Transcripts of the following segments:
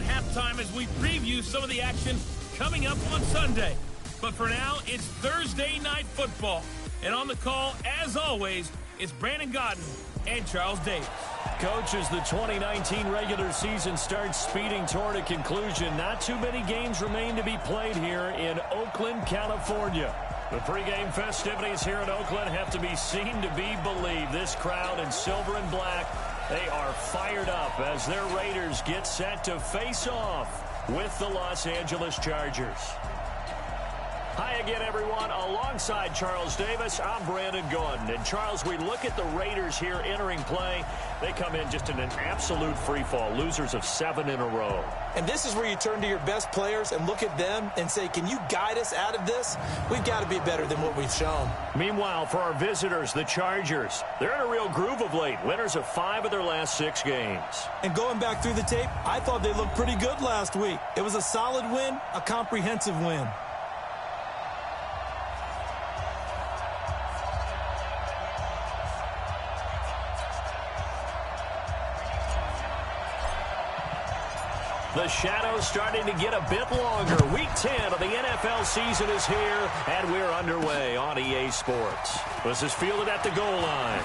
halftime as we preview some of the action coming up on Sunday. But for now, it's Thursday Night Football. And on the call, as always, it's Brandon Godden and Charles Davis. Coach, as the 2019 regular season starts speeding toward a conclusion, not too many games remain to be played here in Oakland, California. The pregame festivities here in Oakland have to be seen to be believed. This crowd in silver and black, they are fired up as their Raiders get set to face off with the Los Angeles Chargers. Hi again, everyone. Alongside Charles Davis, I'm Brandon Gordon. And Charles, we look at the Raiders here entering play. They come in just in an absolute free-fall, losers of 7 in a row. And this is where you turn to your best players and look at them and say, can you guide us out of this? We've got to be better than what we've shown. Meanwhile, for our visitors, the Chargers, they're in a real groove of late. Winners of 5 of their last 6 games. And going back through the tape, I thought they looked pretty good last week. It was a solid win, a comprehensive win. The shadow's starting to get a bit longer. Week 10 of the NFL season is here, and we're underway on EA Sports. This is fielded at the goal line.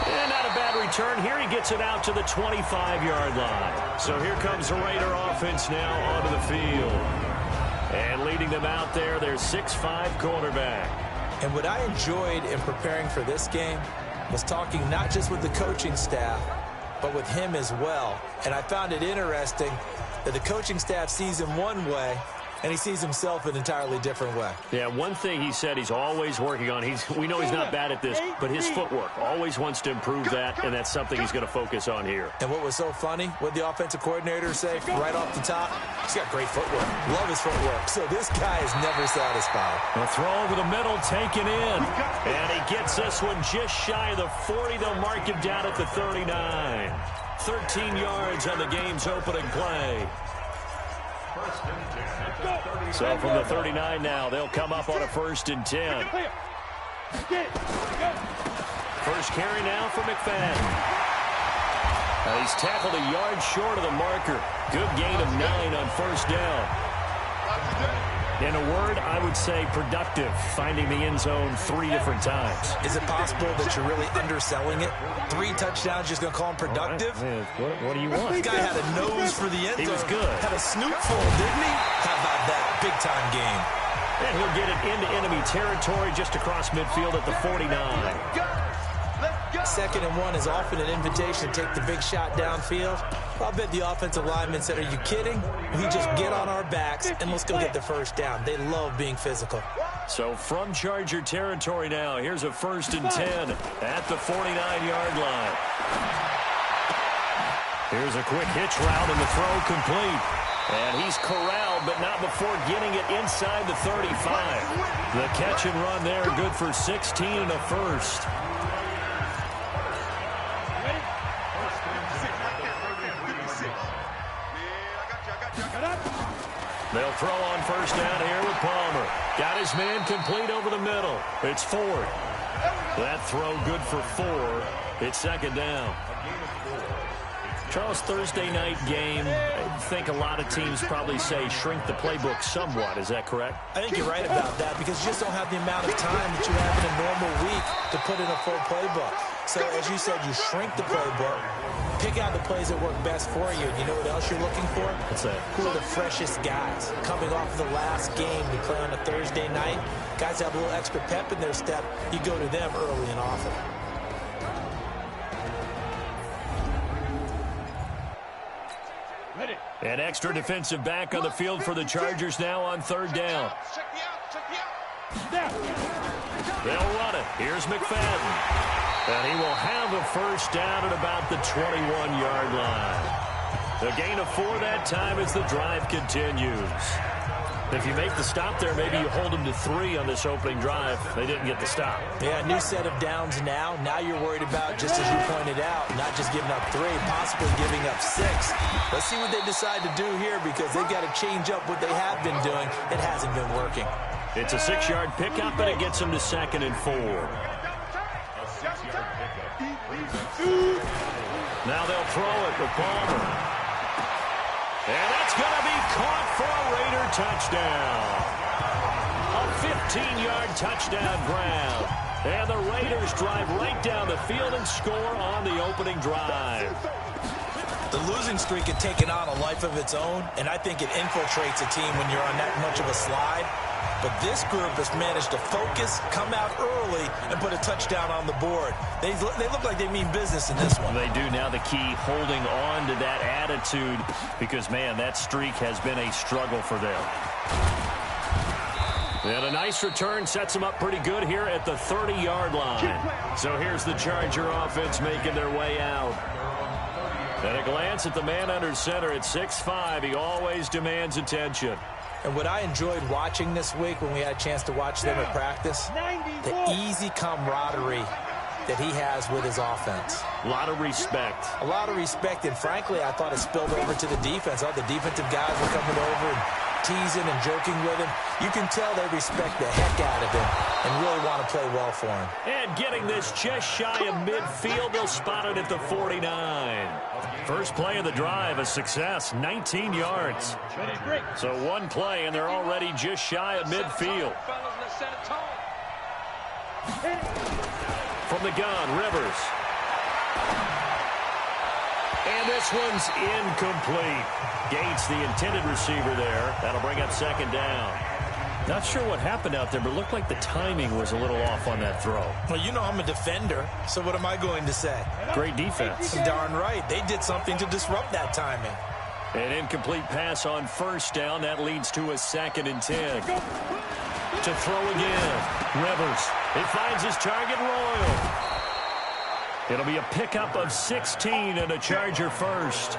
And not a bad return. Here he gets it out to the 25-yard line. So here comes the Raider offense now onto the field. And leading them out there, their 6'5" quarterback. And what I enjoyed in preparing for this game was talking not just with the coaching staff, but with him as well. And I found it interesting that the coaching staff sees him one way, and he sees himself an entirely different way. Yeah, one thing he said he's always working on, we know he's not bad at this, but his footwork, always wants to improve that, and that's something he's going to focus on here. And what was so funny, what the offensive coordinator said right off the top, he's got great footwork. Love his footwork. So this guy is never satisfied. The throw over the middle taken in, and he gets this one just shy of the 40. They'll mark him down at the 39. 13 yards on the game's opening play. So from the 39 now, they'll come up on a 1st and 10. First carry now for McFadden. He's tackled a yard short of the marker. Good gain of 9 on 1st down. In a word, I would say productive, finding the end zone 3 different times. Is it possible that you're really underselling it? 3 touchdowns, just going to call him productive? Right, what do you want? The guy had a nose for the end zone. He was good. Had a snoot full, didn't he? How about that? Big-time game. And he'll get it into enemy territory just across midfield at the 49. 2nd and 1 is often an invitation to take the big shot downfield. I'll bet the offensive lineman said, are you kidding? We just get on our backs and let's go get the 1st down. They love being physical. So from Charger territory now, here's a 1st and 10 at the 49-yard line. Here's a quick hitch route and the throw complete. And he's corralled, but not before getting it inside the 35. The catch and run there, good for 16 and a 1st. They'll throw on 1st down here with Palmer. Got his man complete over the middle. It's 4th. That throw good for 4. It's 2nd down. Charles, Thursday night game, I think a lot of teams probably say shrink the playbook somewhat. Is that correct? I think you're right about that because you just don't have the amount of time that you have in a normal week to put in a full playbook. So, as you said, you shrink the playbook, pick out the plays that work best for you. And you know what else you're looking for? What's that? Who are the freshest guys? Coming off of the last game to play on a Thursday night, guys have a little extra pep in their step. You go to them early and often. An extra defensive back on the field for the Chargers now on 3rd down. They'll run it. Here's McFadden. And he will have a 1st down at about the 21-yard line. A gain of 4 that time as the drive continues. If you make the stop there, maybe you hold them to 3 on this opening drive. They didn't get the stop. Yeah, new set of downs now. Now you're worried about, just as you pointed out, not just giving up 3, possibly giving up 6. Let's see what they decide to do here because they've got to change up what they have been doing. It hasn't been working. It's a 6-yard pickup, and it gets them to 2nd and 4. Now they'll throw it with Palmer. touchdown. A 15-yard touchdown grab. And the Raiders drive right down the field and score on the opening drive. The losing streak had taken on a life of its own, and I think it infiltrates a team when you're on that much of a slide. But this group has managed to focus, come out early, and put a touchdown on the board. They look like they mean business in this one. They do. Now the key, holding on to that attitude, because, man, that streak has been a struggle for them. And a nice return sets them up pretty good here at the 30-yard line. So here's the Charger offense making their way out. At a glance at the man under center at 6'5", he always demands attention. And what I enjoyed watching this week when we had a chance to watch them at practice, the easy camaraderie that he has with his offense. A lot of respect. A lot of respect, and frankly, I thought it spilled over to the defense. All the defensive guys were coming over and teasing and joking with him. You can tell they respect the heck out of him and really want to play well for him. And getting this just shy of midfield, they'll spot it at the 49. First play of the drive, a success, 19 yards. So one play, and they're already just shy of midfield. From the gun, Rivers. And this one's incomplete. Gates, the intended receiver there. That'll bring up second down. Not sure what happened out there, but it looked like the timing was a little off on that throw. Well, you know I'm a defender, so what am I going to say? Great defense. Darn right. They did something to disrupt that timing. An incomplete pass on first down. That leads to a 2nd and 10. To throw again. Rivers. He finds his target, Royal. It'll be a pickup of 16 and a Charger first.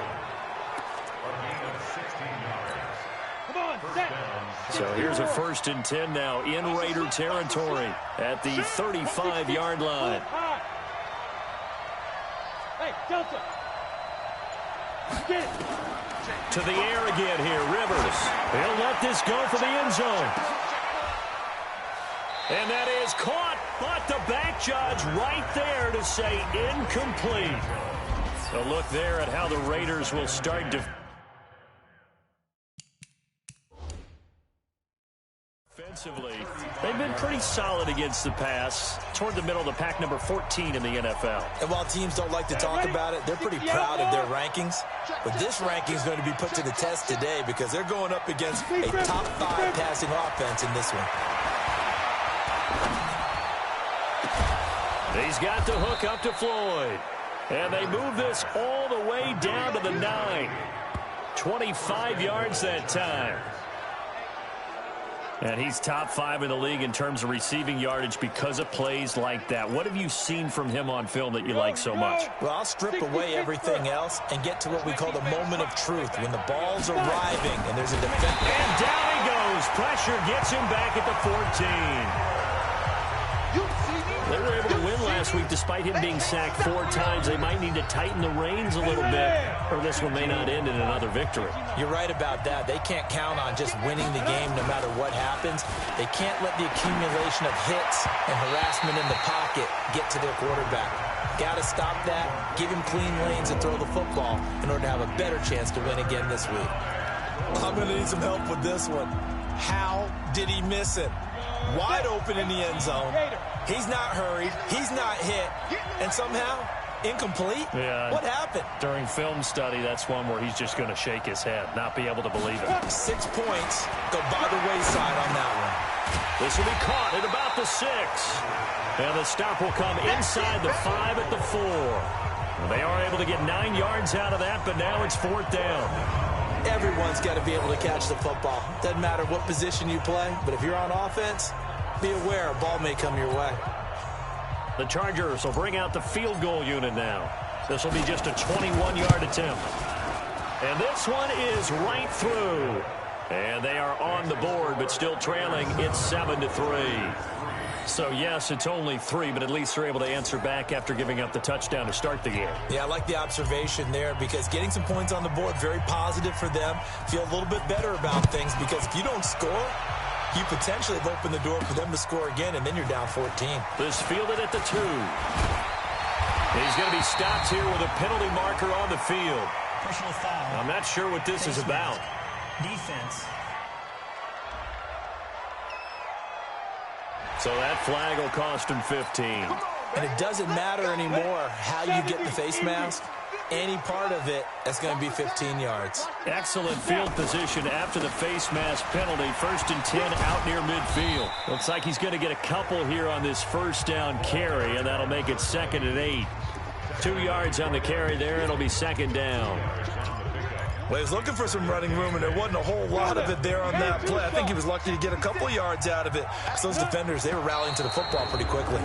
So here's a 1st and 10 now in Raider territory at the 35-yard line. To the air again here, Rivers. He'll let this go for the end zone. And that is caught, but the back judge right there to say incomplete. So look there at how the Raiders will start defensively. They've been pretty solid against the pass, toward the middle of the pack, number 14 in the NFL. And while teams don't like to talk about it, they're pretty proud of their rankings. But this ranking is going to be put to the test today because they're going up against a top 5 passing offense in this one. He's got the hook up to Floyd. And they move this all the way down to the 9. 25 yards that time. And he's top 5 in the league in terms of receiving yardage because of plays like that. What have you seen from him on film that you like so much? Well, I'll strip away everything else and get to what we call the moment of truth, when the ball's arriving and there's a defense. And down he goes. Pressure gets him back at the 14. They were able to win last week despite him being sacked 4 times. They might need to tighten the reins a little bit, or this one may not end in another victory. You're right about that. They can't count on just winning the game no matter what happens. They can't let the accumulation of hits and harassment in the pocket get to their quarterback. Got to stop that, give him clean lanes and throw the football in order to have a better chance to win again this week. I'm going to need some help with this one. How did he miss it? Wide open in the end zone. He's not hurried. He's not hit. And somehow, incomplete? Yeah. What happened? During film study, that's one where he's just going to shake his head, not be able to believe it. 6 points go by the wayside on that one. This will be caught at about the 6. And the stop will come inside the 5 at the 4. They are able to get 9 yards out of that, but now it's 4th down. Everyone's got to be able to catch the football. Doesn't matter what position you play, but if you're on offense, be aware a ball may come your way. The Chargers will bring out the field goal unit now. This will be just a 21-yard attempt. And this one is right through. And they are on the board, but still trailing. It's 7-3. So, yes, it's only 3, but at least they're able to answer back after giving up the touchdown to start the game. Yeah, I like the observation there because getting some points on the board, very positive for them. Feel a little bit better about things because if you don't score, you potentially have opened the door for them to score again, and then you're down 14. This fielded at the 2. He's going to be stopped here with a penalty marker on the field. Personal foul. I'm not sure what this is about. Defense. So that flag will cost him 15. And it doesn't matter anymore how you get the face mask. Any part of it, that's going to be 15 yards. Excellent field position after the face mask penalty. 1st and 10 out near midfield. Looks like he's going to get a couple here on this first down carry, and that'll make it 2nd and 8. 2 yards on the carry there. It'll be 2nd down. Well, he was looking for some running room, and there wasn't a whole lot of it there on that play. I think he was lucky to get a couple yards out of it. So those defenders, they were rallying to the football pretty quickly.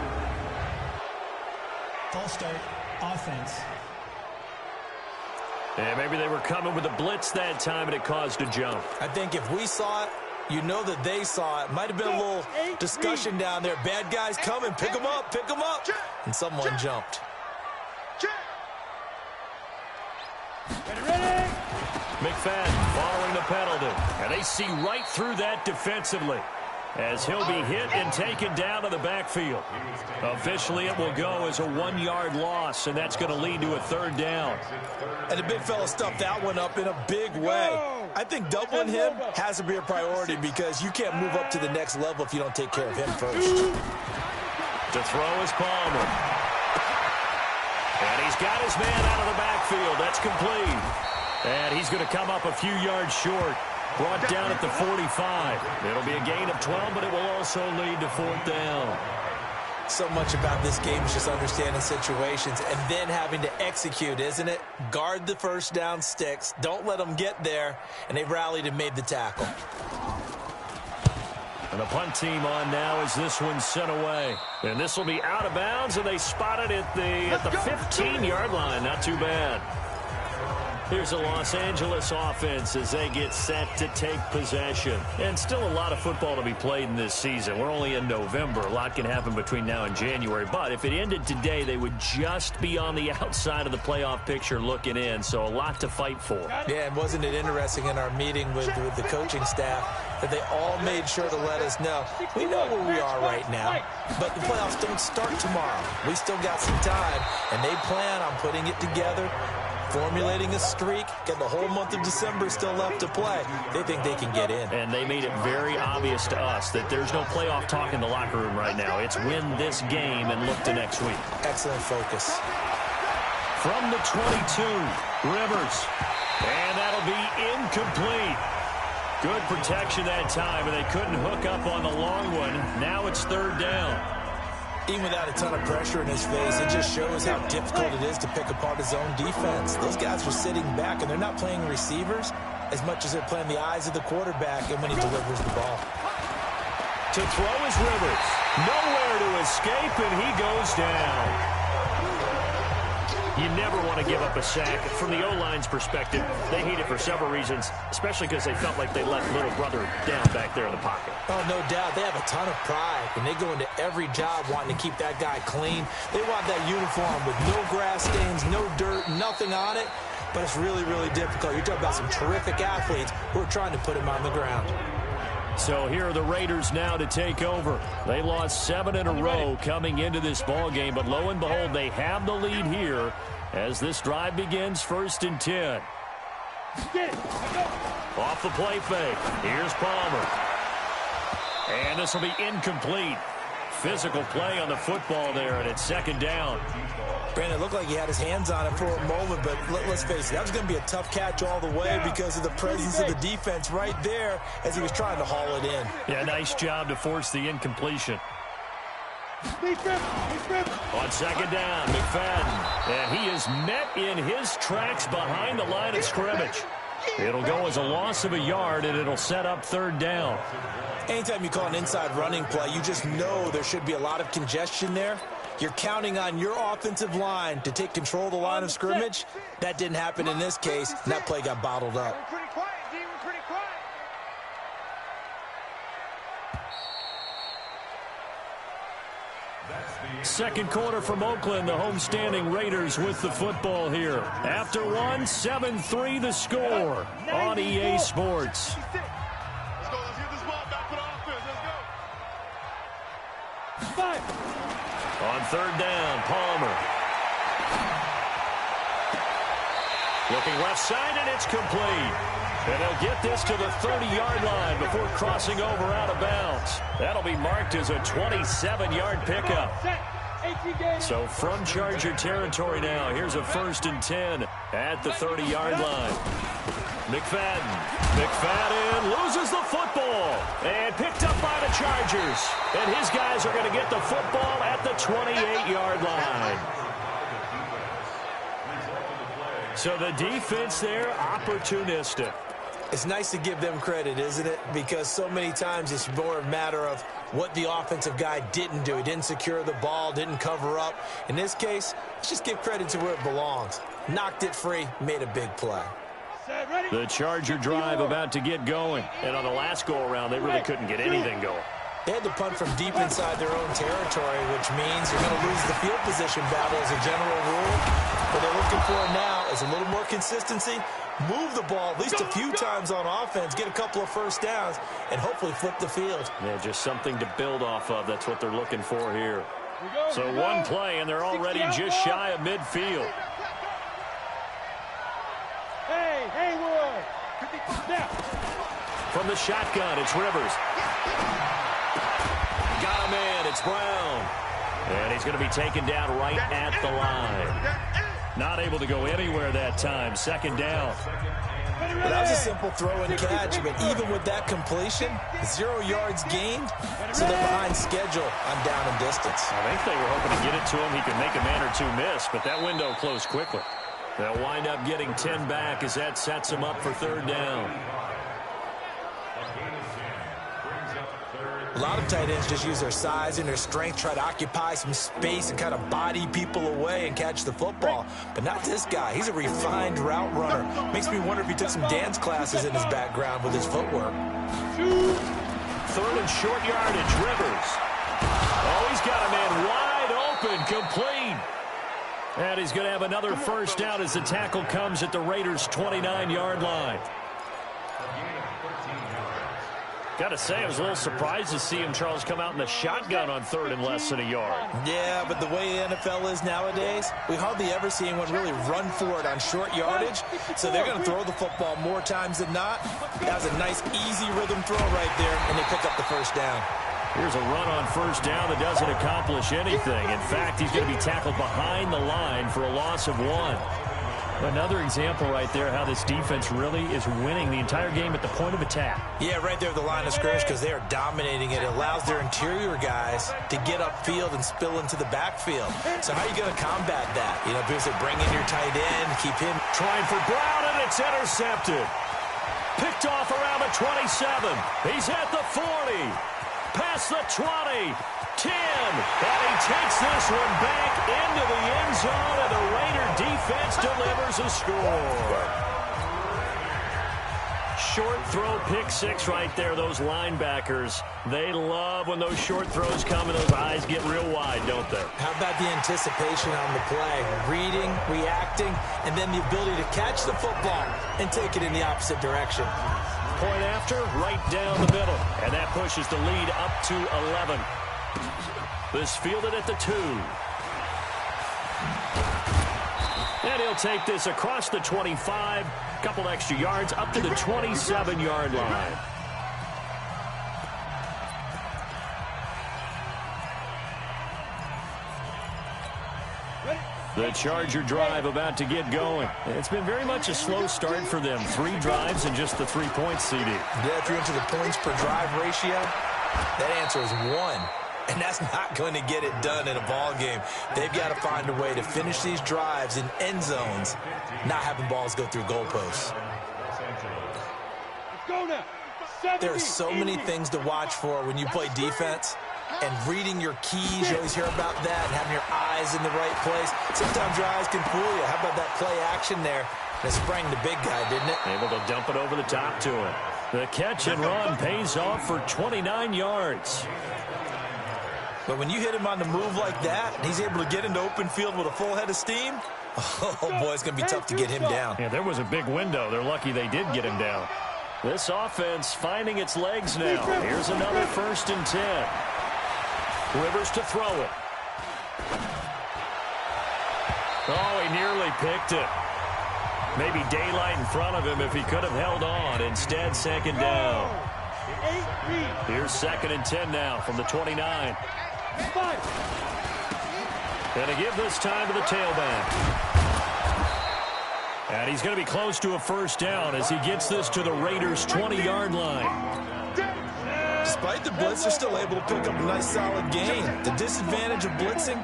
False start, offense. And maybe they were coming with a blitz that time, and it caused a jump. I think if we saw it, you know that they saw it. Might have been a little discussion down there. Bad guys coming, pick them up, pick them up. And someone jumped. McFadden following the penalty. And they see right through that defensively, as he'll be hit and taken down to the backfield. Officially, it will go as a 1-yard loss, and that's going to lead to a 3rd down. And the big fella stuffed that one up in a big way. I think doubling him has to be a priority because you can't move up to the next level if you don't take care of him first. To throw is Palmer. And he's got his man out of the backfield. That's complete. And he's going to come up a few yards short. Brought down at the 45. It'll be a gain of 12, but it will also lead to 4th down. So much about this game is just understanding situations and then having to execute, isn't it? Guard the first down sticks. Don't let them get there. And they rallied and made the tackle. And the punt team on now as this one's sent away. And this will be out of bounds, and they spot it at the 15-yard line. Not too bad. Here's the Los Angeles offense as they get set to take possession. And still a lot of football to be played in this season. We're only in November. A lot can happen between now and January. But if it ended today, they would just be on the outside of the playoff picture looking in. So a lot to fight for. Yeah, and wasn't it interesting in our meeting with the coaching staff that they all made sure to let us know, we know where we are right now, but the playoffs don't start tomorrow. We still got some time, and they plan on putting it together, formulating a streak, get the whole month of December still left to play. They think they can get in. And they made it very obvious to us that there's no playoff talk in the locker room right now. It's win this game and look to next week. Excellent focus. From the 22, Rivers. And that'll be incomplete. Good protection that time, and they couldn't hook up on the long one. Now it's 3rd down. Even without a ton of pressure in his face, it just shows how difficult it is to pick apart his own defense. Those guys are sitting back, and they're not playing receivers as much as they're playing the eyes of the quarterback and when he delivers the ball. To throw is Rivers. Nowhere to escape, and he goes down. You never want to give up a sack. From the O-line's perspective, they hate it for several reasons, especially because they felt like they let little brother down back there in the pocket. Oh, no doubt. They have a ton of pride, and they go into every job wanting to keep that guy clean. They want that uniform with no grass stains, no dirt, nothing on it, but it's really, really difficult. You're talking about some terrific athletes who are trying to put him on the ground. So here are the Raiders now to take over. They lost 7 in a row coming into this ball game, but lo and behold, they have the lead here as this drive begins. 1st and 10. Off the play fake. Here's Palmer. And this will be incomplete. Physical play on the football there, and it's 2nd down. Brandon, it looked like he had his hands on it for a moment, but let's face it, that was going to be a tough catch all the way because of the presence of the defense right there as he was trying to haul it in. Yeah, nice job to force the incompletion. On 2nd down, McFadden. And he is met in his tracks behind the line of scrimmage. It'll go as a loss of a yard, and it'll set up 3rd down. Anytime you call an inside running play, you just know there should be a lot of congestion there. You're counting on your offensive line to take control of the line of scrimmage. That didn't happen in this case, and that play got bottled up. Second quarter from Oakland, the homestanding Raiders with the football here. After one, 7-3 the score on EA Sports. On 3rd down, Palmer. Looking left side, and it's complete. And they'll get this to the 30-yard line before crossing over out of bounds. That'll be marked as a 27-yard pickup. So from Charger territory now, here's a 1st and 10 at the 30-yard line. McFadden loses the football and picked up by the Chargers. And his guys are going to get the football at the 28-yard line. So the defense there, opportunistic. It's nice to give them credit, isn't it? Because so many times it's more a matter of what the offensive guy didn't do. He didn't secure the ball, didn't cover up. In this case, let's just give credit to where it belongs. Knocked it free, made a big play. The Charger drive about to get going. And on the last go-around, they really couldn't get anything going. They had to punt from deep inside their own territory, which means you're going to lose the field position battle as a general rule. What they're looking for now is a little more consistency, move the ball at least a few times on offense, get a couple of first downs, and hopefully flip the field. Yeah, just something to build off of. That's what they're looking for here. So one play, and they're already just shy of midfield. Hey, Wood. From the shotgun, it's Rivers. Got him in, it's Brown. And he's going to be taken down right at the line. Not able to go anywhere that time. 2nd down. Well, that was a simple throw and catch, but even with that completion, 0 yards gained, so they're behind schedule on down and distance. I think they were hoping to get it to him. He could make a man or two miss, but that window closed quickly. They'll wind up getting 10 back as that sets them up for 3rd down. A lot of tight ends just use their size and their strength, try to occupy some space and kind of body people away and catch the football. But not this guy. He's a refined route runner. Makes me wonder if he took some dance classes in his background with his footwork. 3rd and short yardage, Rivers. Oh, he's got a man wide open, complete. And he's going to have another first down as the tackle comes at the Raiders' 29-yard line. Got to say, I was a little surprised to see him, Charles, come out in the shotgun on 3rd and less than a yard. Yeah, but the way the NFL is nowadays, we hardly ever see anyone really run for it on short yardage. So they're going to throw the football more times than not. That was a nice, easy rhythm throw right there, and they pick up the first down. Here's a run on first down that doesn't accomplish anything. In fact, he's going to be tackled behind the line for a loss of 1. Another example right there how this defense really is winning the entire game at the point of attack. Yeah, right there at the line of scrimmage because they are dominating it. It allows their interior guys to get upfield and spill into the backfield. So how are you going to combat that? You know, people say bring in your tight end, keep him. Trying for Brown, and it's intercepted. Picked off around the 27. He's at the 40. Past the 20. 10, and he takes this one back into the end zone, and the Raider defense delivers a score. Short throw, pick 6 right there. Those linebackers, they love when those short throws come and those eyes get real wide, don't they? How about the anticipation on the play? Reading, reacting, and then the ability to catch the football and take it in the opposite direction. Point after, right down the middle, and that pushes the lead up to 11. This fielded at the 2. And he'll take this across the 25. Couple extra yards up to the 27-yard line. The Charger drive about to get going. It's been very much a slow start for them. 3 drives and just the 3 points, CD. Yeah, if you're into the points per drive ratio, that answer is 1. And that's not going to get it done in a ball game. They've got to find a way to finish these drives in end zones, not having balls go through goalposts. There are so many things to watch for when you play defense. And reading your keys, you always hear about that, and having your eyes in the right place. Sometimes your eyes can fool you. How about that play action there? And it sprang the big guy, didn't it? Able to dump it over the top to him. The catch and run pays off for 29 yards. But when you hit him on the move like that, and he's able to get into open field with a full head of steam, oh, boy, it's going to be tough to get him down. Yeah, there was a big window. They're lucky they did get him down. This offense finding its legs now. Here's another 1st and 10. Rivers to throw it. Oh, he nearly picked it. Maybe daylight in front of him if he could have held on. Instead, second down. Here's 2nd and 10 now from the 29. And to give this time to the tailback. And he's going to be close to a first down as he gets this to the Raiders' 20-yard line. Despite the blitz, they're still able to pick up a nice solid gain. The disadvantage of blitzing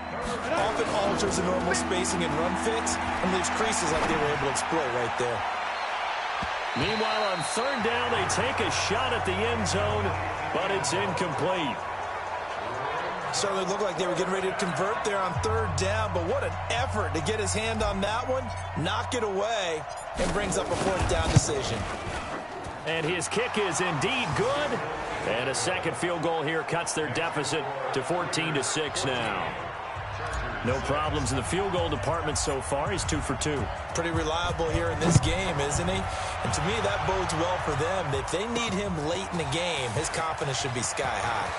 often alters the normal spacing and run fits and leaves creases like they were able to exploit right there. Meanwhile, on 3rd down, they take a shot at the end zone, but it's incomplete. Certainly looked like they were getting ready to convert there on 3rd down, but what an effort to get his hand on that one, knock it away, and brings up a 4th down decision. And his kick is indeed good. And a second field goal here cuts their deficit to 14-6 now. No problems in the field goal department so far. He's 2 for 2. Pretty reliable here in this game, isn't he? And to me, that bodes well for them. If they need him late in the game, his confidence should be sky high.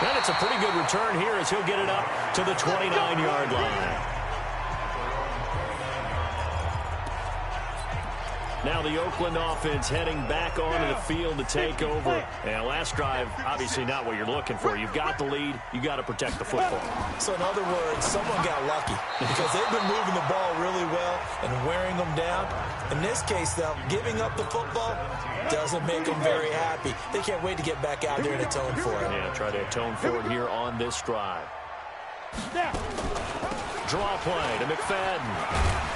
And it's a pretty good return here as he'll get it up to the 29-yard line. Now the Oakland offense heading back onto the field to take over. And last drive, obviously not what you're looking for. You've got the lead. You got to protect the football. So in other words, someone got lucky because they've been moving the ball really well and wearing them down. In this case, though, giving up the football doesn't make them very happy. They can't wait to get back out there and atone for it. Yeah, try to atone for it here on this drive. Draw play to McFadden.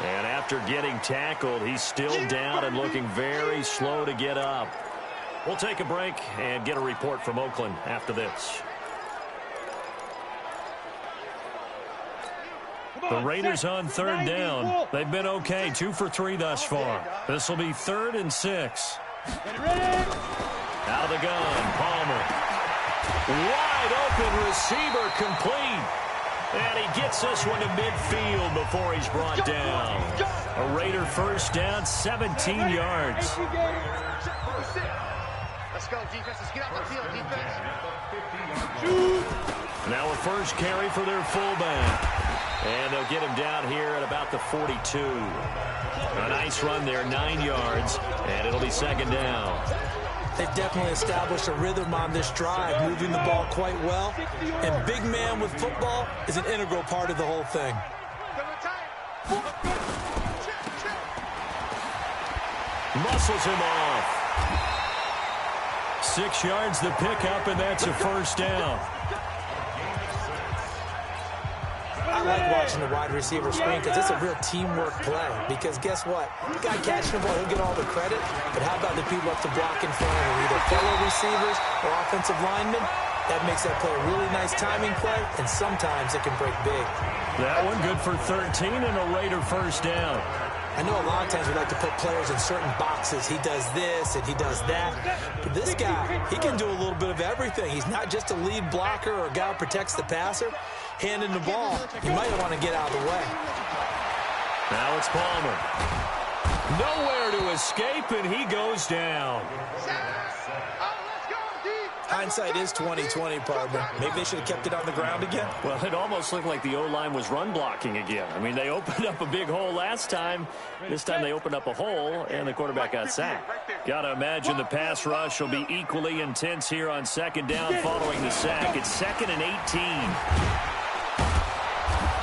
And after getting tackled, he's still down and looking very slow to get up. We'll take a break and get a report from Oakland after this. The Raiders on 3rd down. They've been okay, 2 for 3 thus far. This will be 3rd and 6. Out of the gun, Palmer. Wide open receiver complete. And he gets this one to midfield before he's brought down. A Raider first down, 17 yards. Let's go, defense. Let's get out the field, defense. Now a first carry for their fullback. And they'll get him down here at about the 42. A nice run there, 9 yards. And it'll be 2nd down. They've definitely established a rhythm on this drive, moving the ball quite well. And big man with football is an integral part of the whole thing. Muscles him off. 6 yards the pickup, and that's a first down. I like watching the wide receiver screen because it's a real teamwork play. Because guess what? The guy catching the ball, he'll get all the credit. But how about the people up to block in front of him, either fellow receivers or offensive linemen? That makes that play a really nice timing play, and sometimes it can break big. That one good for 13 and a Raider first down. I know a lot of times we like to put players in certain boxes. He does this and he does that. But this guy, he can do a little bit of everything. He's not just a lead blocker or a guy who protects the passer. Handing the ball, you might want to get out of the way. Now it's Palmer. Nowhere to escape, and he goes down. Hindsight is 20/20, partner. Maybe they should have kept it on the ground again. Well, it almost looked like the O-line was run blocking again. I mean, they opened up a big hole last time. This time they opened up a hole, and the quarterback got sacked. Got to imagine the pass rush will be equally intense here on 2nd down following the sack. It's 2nd and 18.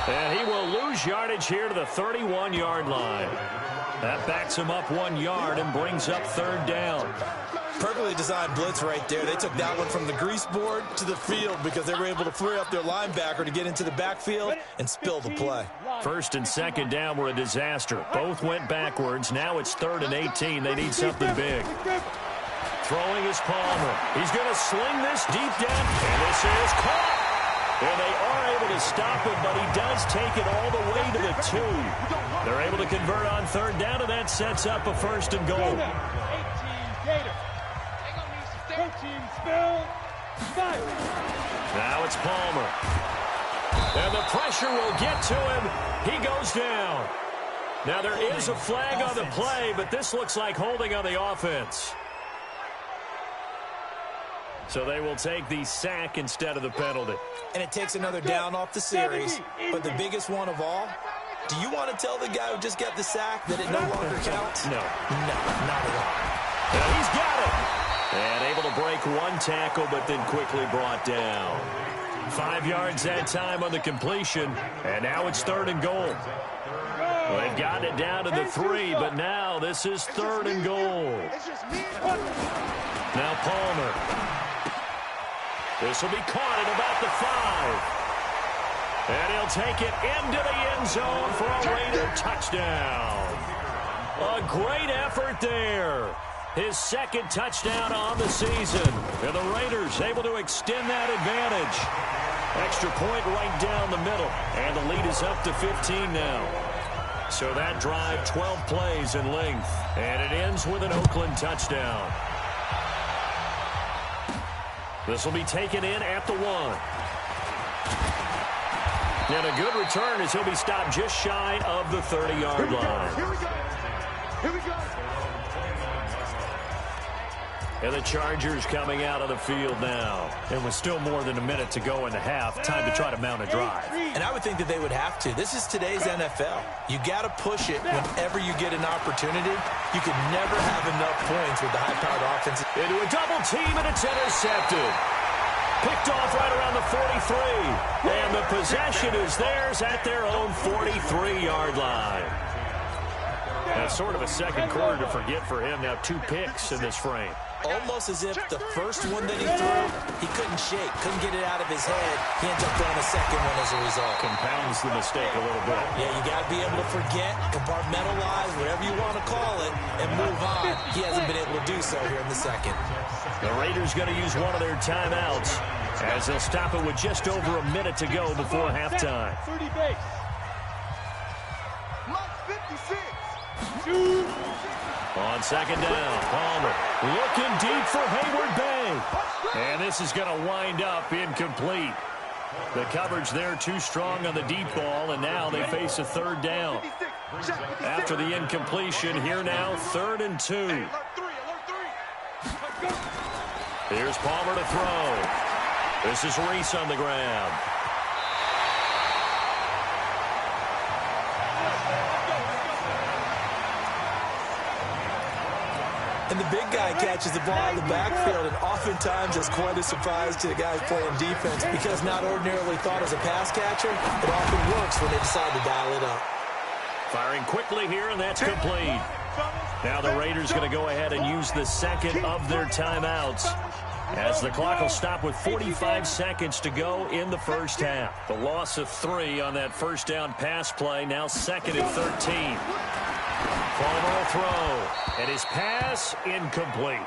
And he will lose yardage here to the 31-yard line. That backs him up 1 yard and brings up 3rd down. Perfectly designed blitz right there. They took that one from the grease board to the field because they were able to free up their linebacker to get into the backfield and spill the play. 1st and 2nd down were a disaster. Both went backwards. Now it's 3rd and 18. They need something big. Throwing is Palmer. He's going to sling this deep down, and this is caught. And they are able to stop him, but he does take it all the way to the 2. They're able to convert on 3rd down, and that sets up a 1st and goal. Now it's Palmer. And the pressure will get to him. He goes down. Now there is a flag on the play, but this looks like holding on the offense. So they will take the sack instead of the penalty. And it takes another down off the series. But the biggest one of all, do you want to tell the guy who just got the sack that it no longer counts? No. No, not at all. And he's got it. And able to break one tackle, but then quickly brought down. 5 yards that time on the completion. And now it's 3rd and goal. Well, they've gotten it down to the 3, but now this is 3rd and goal. Now Palmer. This will be caught at about the 5. And he'll take it into the end zone for a Raider touchdown. A great effort there. His 2nd touchdown on the season. And the Raiders able to extend that advantage. Extra point right down the middle. And the lead is up to 15 now. So that drive, 12 plays in length. And it ends with an Oakland touchdown. This will be taken in at the 1. And a good return as he'll be stopped just shy of the 30-yard line. Here we go. Here we go. And the Chargers coming out of the field now. And with still more than a minute to go in the half, time to try to mount a drive. And I would think that they would have to. This is today's NFL. You got to push it whenever you get an opportunity. You could never have enough points with the high-powered offense. Into a double team, and it's intercepted. Picked off right around the 43. And the possession is theirs at their own 43-yard line. That's sort of a second quarter to forget for him. Now 2 picks in this frame. Almost as if the first one that he threw, he couldn't shake, couldn't get it out of his head. He ends up throwing a second one as a result. Compounds the mistake a little bit. Yeah, you got to be able to forget, compartmentalize, whatever you want to call it, and move on. He hasn't been able to do so here in the second. The Raiders going to use one of their timeouts as they'll stop it with just over a minute to go before halftime. 30 base. On 2nd down, Palmer looking deep for Hayward Bay. And this is going to wind up incomplete. The coverage there too strong on the deep ball, and now they face a 3rd down. After the incompletion, here now 3rd and 2. Here's Palmer to throw. This is Reese on the ground. And the big guy catches the ball in the backfield, and oftentimes it's quite a surprise to the guys playing defense because not ordinarily thought as a pass catcher, it often works when they decide to dial it up. Firing quickly here, and that's complete. Now the Raiders going to go ahead and use the 2nd of their timeouts as the clock will stop with 45 seconds to go in the first half. The loss of 3 on that first down pass play, now 2nd and 13. Palmer will throw, and his pass incomplete.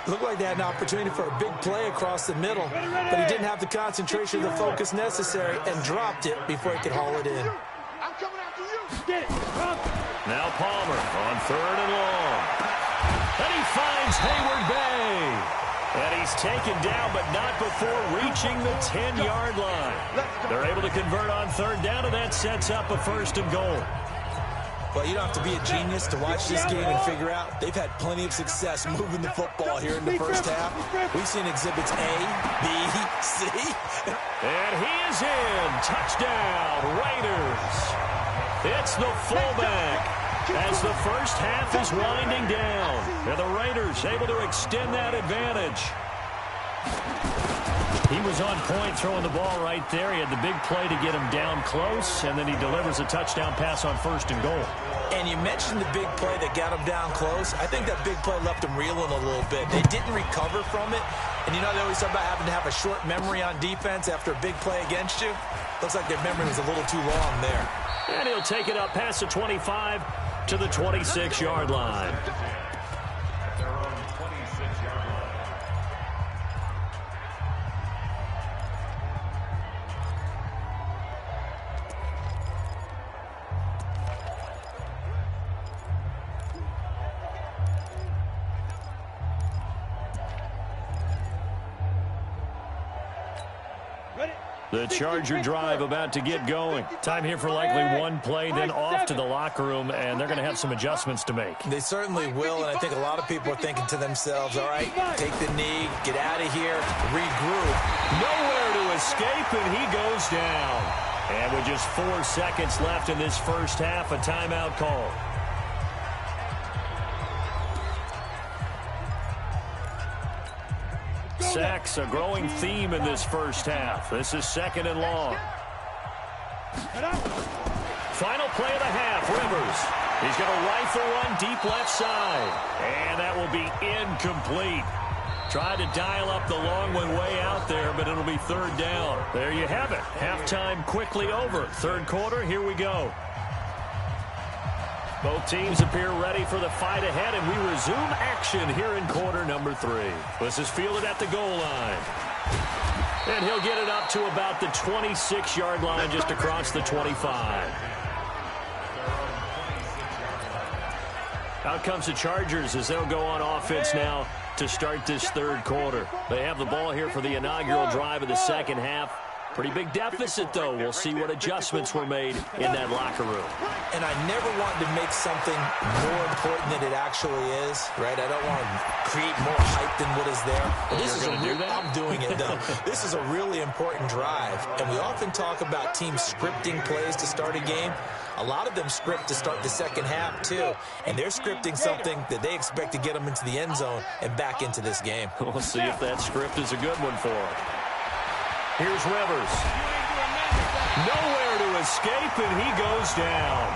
Looked like they had an opportunity for a big play across the middle, but he didn't have the concentration or the focus necessary and dropped it before he could haul it in. I'm coming after you. Now Palmer on 3rd and long. And he finds Hayward Bay. And he's taken down, but not before reaching the 10-yard line. They're able to convert on 3rd down, and that sets up a 1st and goal. Well, you don't have to be a genius to watch this game and figure out they've had plenty of success moving the football here in the first half. We've seen exhibits A, B, C. And he is in. Touchdown, Raiders. It's the fullback as the first half is winding down. And the Raiders able to extend that advantage. He was on point throwing the ball right there. He had the big play to get him down close, and then he delivers a touchdown pass on 1st and goal. And you mentioned the big play that got him down close. I think that big play left him reeling a little bit. They didn't recover from it. And you know they always talk about having to have a short memory on defense after a big play against you? Looks like their memory was a little too long there. And he'll take it up past the 25 to the 26-yard line. Ready? The Charger drive about to get going. Time here for likely one play, then off to the locker room, and they're going to have some adjustments to make. They certainly will, and I think a lot of people are thinking to themselves, all right, take the knee, get out of here, regroup. Nowhere to escape, and he goes down. And with just 4 seconds left in this first half, a timeout call. Sacks, a growing theme in this first half. This is 2nd and long. Final play of the half, Rivers. He's going to rifle one deep left side. And that will be incomplete. Tried to dial up the long one way out there, but it'll be 3rd down. There you have it. Halftime quickly over. 3rd quarter, here we go. Both teams appear ready for the fight ahead, and we resume action here in quarter number 3. This is fielded at the goal line. And he'll get it up to about the 26-yard line just across the 25. Out comes the Chargers as they'll go on offense now to start this 3rd quarter. They have the ball here for the inaugural drive of the 2nd half. Pretty big deficit, though. We'll see what adjustments were made in that locker room. And I never want to make something more important than it actually is, right? I don't want to create more hype than what is there. But this is I'm doing it, though. This is a really important drive. And we often talk about teams scripting plays to start a game. A lot of them script to start the 2nd half, too. And they're scripting something that they expect to get them into the end zone and back into this game. We'll see if that script is a good one for them. Here's Rivers. Nowhere to escape, and he goes down.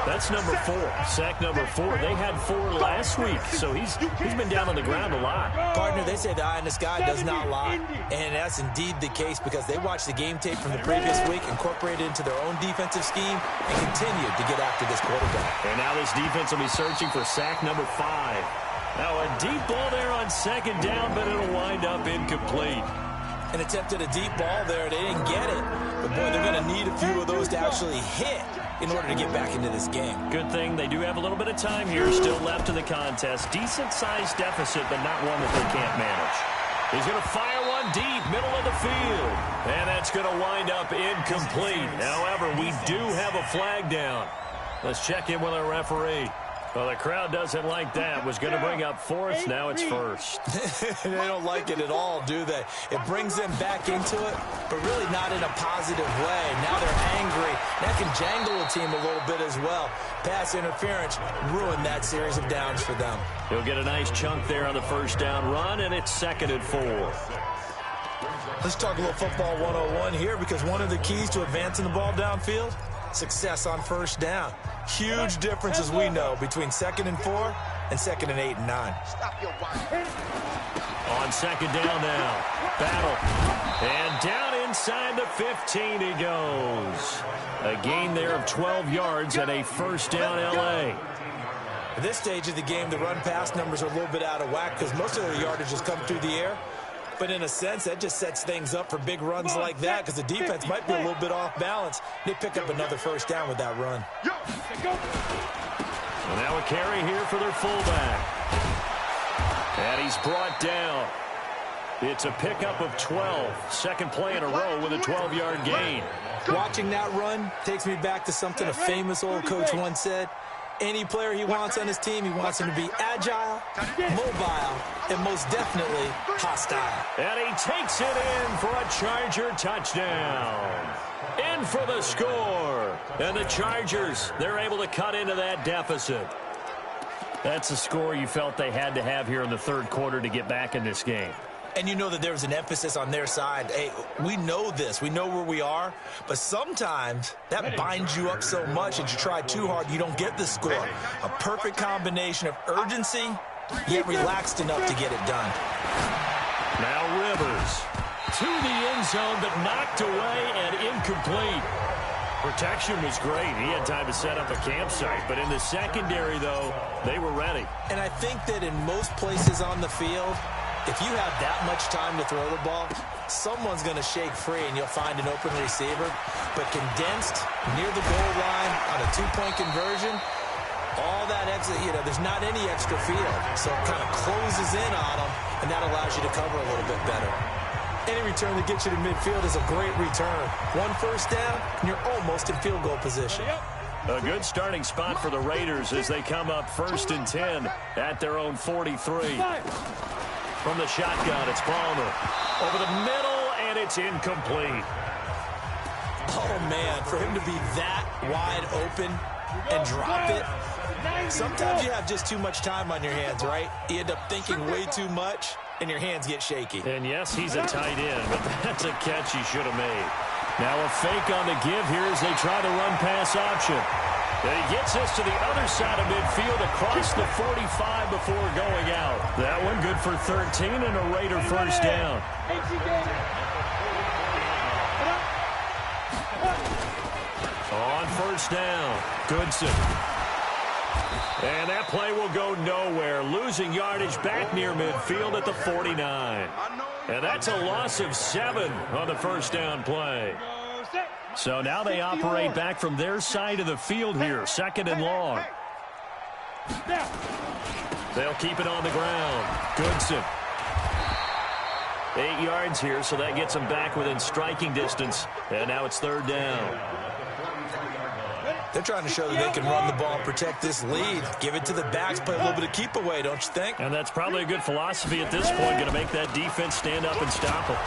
That's number 4. Sack number 4. They had 4 last week, so he's been down on the ground a lot. Partner, they say the eye in the sky does not lie. And that's indeed the case because they watched the game tape from the previous week, incorporated it into their own defensive scheme, and continued to get after this quarterback. And now this defense will be searching for sack number 5. Now a deep ball there on 2nd down, but it'll wind up incomplete. An attempt at a deep ball there. They didn't get it. But, boy, they're going to need a few of those to actually hit in order to get back into this game. Good thing they do have a little bit of time here still left in the contest. Decent-sized deficit, but not one that they can't manage. He's going to fire one deep, middle of the field. And that's going to wind up incomplete. However, we do have a flag down. Let's check in with our referee. Well, the crowd doesn't like that. Was going to bring up 4th. Now it's 1st. They don't like it at all, do they? It brings them back into it, but really not in a positive way. Now they're angry. That can jangle a team a little bit as well. Pass interference ruined that series of downs for them. He'll get a nice chunk there on the 1st down run, and it's 2nd and 4. Let's talk a little football 101 here because one of the keys to advancing the ball downfield, success on 1st down. Huge difference, as we know, between 2nd and 4 and 2nd and 8 and 9. On 2nd down now. Battle. And down inside the 15 he goes. A gain there of 12 yards and a 1st down L.A. At this stage of the game, the run-pass numbers are a little bit out of whack because most of their yardage has come through the air. But in a sense, that just sets things up for big runs like that because the defense might be a little bit off balance. They pick up another 1st down with that run. And now a carry here for their fullback. And he's brought down. It's a pickup of 12. 2nd play in a row with a 12-yard gain. Watching that run takes me back to something a famous old coach once said. Any player he wants on his team, he wants him to be agile, mobile, and most definitely hostile. And he takes it in for a Charger touchdown. In for the score. And the Chargers, they're able to cut into that deficit. That's a score you felt they had to have here in the 3rd quarter to get back in this game. And you know that there was an emphasis on their side. Hey, we know this. We know where we are. But sometimes that binds you up so much that you try too hard, you don't get the score. A perfect combination of urgency, yet relaxed enough to get it done. Now Rivers to the end zone, but knocked away and incomplete. Protection was great. He had time to set up a campsite. But in the secondary, though, they were ready. And I think that in most places on the field, if you have that much time to throw the ball, someone's going to shake free and you'll find an open receiver. But condensed near the goal line on a 2-point conversion, all that extra, there's not any extra field. So it kind of closes in on them, and that allows you to cover a little bit better. Any return that gets you to midfield is a great return. One first down, and you're almost in field goal position. A good starting spot for the Raiders as they come up 1st and 10 at their own 43. From the shotgun, it's Palmer. Over the middle, and it's incomplete. Oh, man, for him to be that wide open and drop it. Sometimes you have just too much time on your hands, right? You end up thinking way too much, and your hands get shaky. And yes, he's a tight end, but that's a catch he should have made. Now a fake on the give here as they try the run-pass option. And he gets this to the other side of midfield across the 45 before going out. That one good for 13 and a Raider first down. On first down, Goodson. And that play will go nowhere, losing yardage back near midfield at the 49. And that's a loss of 7 on the first down play. So now they operate back from their side of the field here, 2nd and long. They'll keep it on the ground. Goodson. 8 yards here, so that gets them back within striking distance. And now it's 3rd down. They're trying to show that they can run the ball and protect this lead. Give it to the backs, play a little bit of keep away, don't you think? And that's probably a good philosophy at this point, going to make that defense stand up and stop him.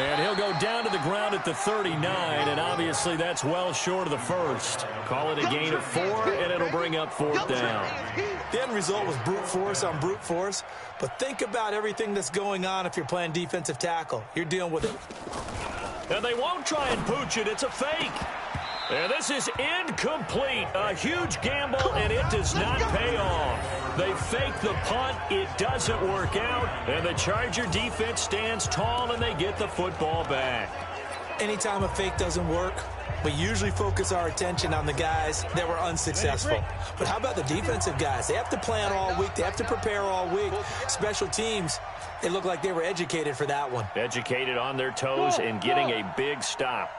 And he'll go down to the ground at the 39, and obviously that's well short of the first. Call it a gain of 4, and it'll bring up 4th down. The end result was brute force on brute force, but think about everything that's going on if you're playing defensive tackle. You're dealing with it. And they won't try and pooch it. It's a fake. And this is incomplete. A huge gamble, and it does not pay off. They fake the punt. It doesn't work out. And the Charger defense stands tall, and they get the football back. Anytime a fake doesn't work, we usually focus our attention on the guys that were unsuccessful. But how about the defensive guys? They have to plan all week. They have to prepare all week. Special teams, they look like they were educated for that one. Educated on their toes and getting a big stop.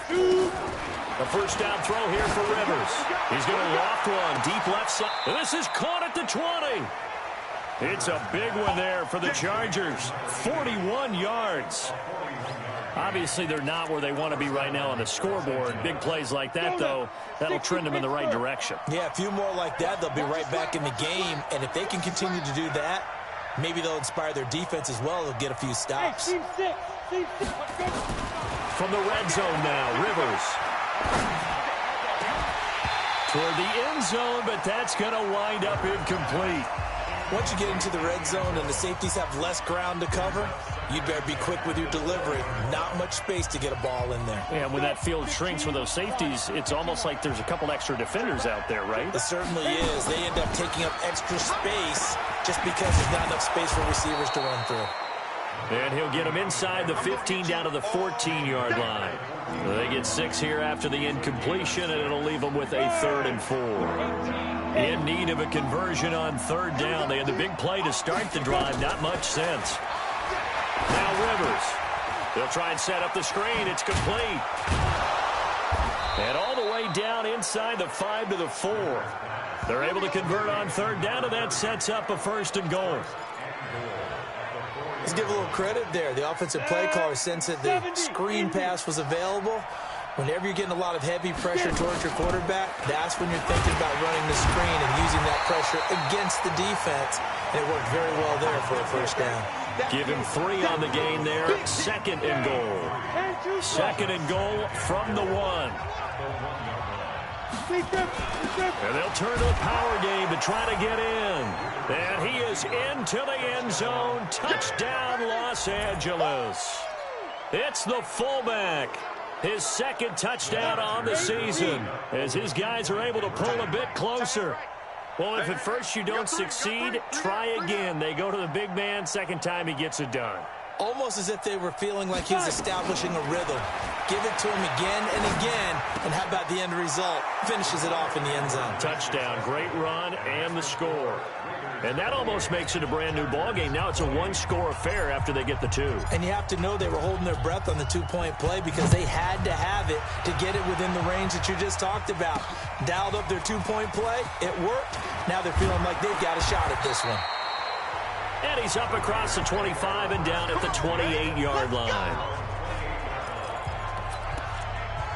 A first down throw here for Rivers. He's going to loft one deep left side. And this is caught at the 20. It's a big one there for the Chargers. 41 yards. Obviously, they're not where they want to be right now on the scoreboard. Big plays like that, though, that'll trend them in the right direction. Yeah, a few more like that, they'll be right back in the game. And if they can continue to do that, maybe they'll inspire their defense as well. They'll get a few stops. From the red zone now, Rivers. Toward the end zone, but that's going to wind up incomplete. Once you get into the red zone and the safeties have less ground to cover, you better be quick with your delivery. Not much space to get a ball in there. And when that field shrinks with those safeties, it's almost like there's a couple extra defenders out there, right? It certainly is. They end up taking up extra space just because there's not enough space for receivers to run through. And he'll get them inside the 15 down to the 14-yard line. They get 6 here after the incompletion, and it'll leave them with a 3rd and 4. In need of a conversion on 3rd down. They had the big play to start the drive. Not much sense. Now Rivers. They'll try and set up the screen. It's complete. And all the way down inside the 5 to the 4. They're able to convert on 3rd down, and that sets up a 1st and goal. Let's give a little credit there. The offensive play caller sensed that the screen pass was available. Whenever you're getting a lot of heavy pressure towards your quarterback, that's when you're thinking about running the screen and using that pressure against the defense. And it worked very well there for a 1st down. Give him 3 on the gain there. 2nd and goal. 2nd and goal from the 1. And they'll turn to the power game to try to get in. And he is into the end zone. Touchdown, Los Angeles. It's the fullback. His 2nd touchdown on the season as his guys are able to pull a bit closer. Well, if at first you don't succeed, try again. They go to the big man. 2nd time he gets it done. Almost as if they were feeling like he was establishing a rhythm. Give it to him again and again, and how about the end result? Finishes it off in the end zone. Touchdown, great run, and the score. And that almost makes it a brand-new ballgame. Now it's a 1-score affair after they get the 2. And you have to know they were holding their breath on the 2-point play because they had to have it to get it within the range that you just talked about. Dialed up their 2-point play. It worked. Now they're feeling like they've got a shot at this one. And he's up across the 25 and down at the 28-yard line.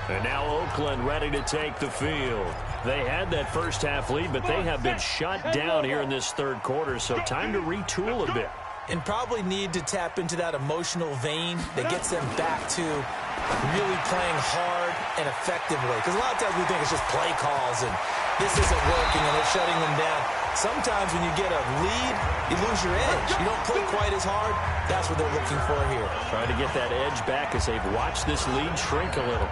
And now Oakland ready to take the field. They had that first half lead, but they have been shut down here in this third quarter, so time to retool a bit. And probably need to tap into that emotional vein that gets them back to really playing hard and effectively. Because a lot of times we think it's just play calls and this isn't working and they're shutting them down. Sometimes when you get a lead, you lose your edge. You don't play quite as hard. That's what they're looking for here. Trying to get that edge back as they've watched this lead shrink a little.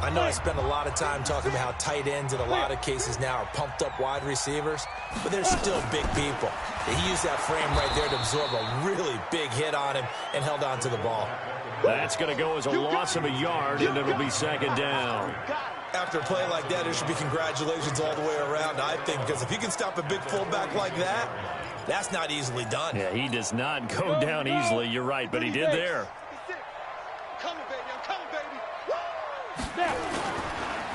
I know I spend a lot of time talking about how tight ends in a lot of cases now are pumped up wide receivers, but they're still big people. He used that frame right there to absorb a really big hit on him and held on to the ball. That's going to go as a loss of a yard, and it'll be second down. After a play like that, there should be congratulations all the way around, I think, because if you can stop a big fullback like that, that's not easily done. Yeah, he does not go down easily. You're right, but he did there.